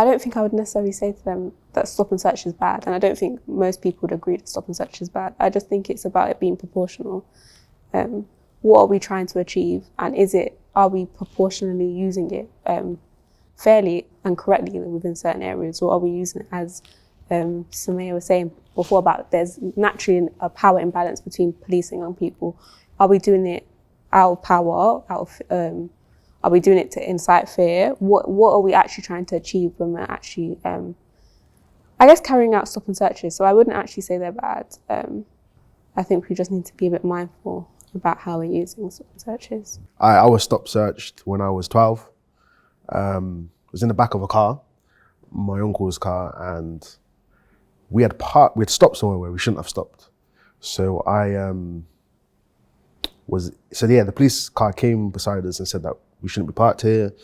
I don't think I would necessarily say to them that stop and search is bad, and I don't think most people would agree that stop and search is bad. I just think it's about it being proportional. What are we trying to achieve, and are we proportionally using it fairly and correctly within certain areas, or are we using it, as Sumaya was saying before, about there's naturally a power imbalance between policing and people. Are we doing it out of power, are we doing it to incite fear? What are we actually trying to achieve when we're actually, I guess, carrying out stop and searches? So I wouldn't actually say they're bad. I think we just need to be a bit mindful about how we're using stop and searches. I was stop searched when I was 12. I was in the back of a car, my uncle's car, and we had stopped somewhere where we shouldn't have stopped. So the police car came beside us and said that we shouldn't be parked here.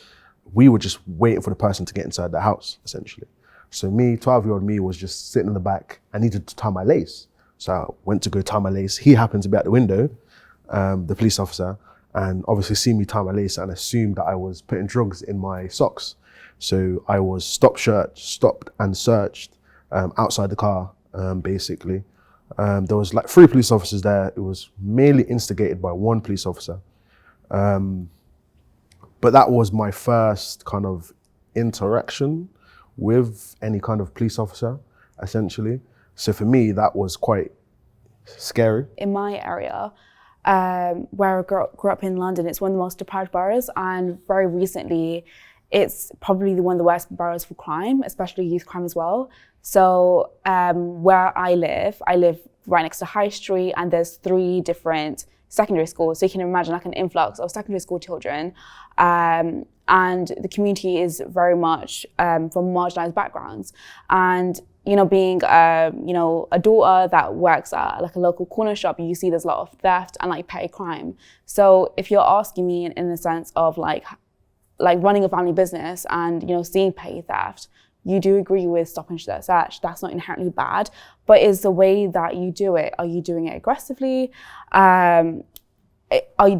We were just waiting for the person to get inside the house, essentially. So me, 12-year-old me, was just sitting in the back. I needed to tie my lace. So I went to go tie my lace. He happened to be at the window, the police officer, and obviously seen me tie my lace and assumed that I was putting drugs in my socks. So I was stopped and searched outside the car, basically. There was like 3 police officers there. It was mainly instigated by 1 police officer. But that was my first kind of interaction with any kind of police officer, essentially. So for me, that was quite scary. In my area, where I grew up in London, it's one of the most deprived boroughs, and very recently, it's probably one of the worst boroughs for crime, especially youth crime as well. So where I live right next to High Street, and there's 3 different secondary schools. So you can imagine like an influx of secondary school children. And the community is very much from marginalized backgrounds. And, being, a daughter that works at like a local corner shop, you see there's a lot of theft and like petty crime. So if you're asking me in the sense of like running a family business and, seeing petty theft, you do agree with stop and search. That's not inherently bad, but is the way that you do it, are you doing it aggressively? Do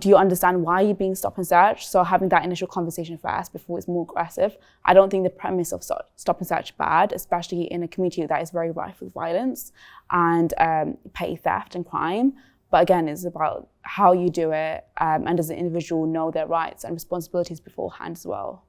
you understand why you're being stop and search? So having that initial conversation first before it's more aggressive. I don't think the premise of stop and search bad, especially in a community that is very rife with violence and petty theft and crime. But again, it's about how you do it, and does the individual know their rights and responsibilities beforehand as well.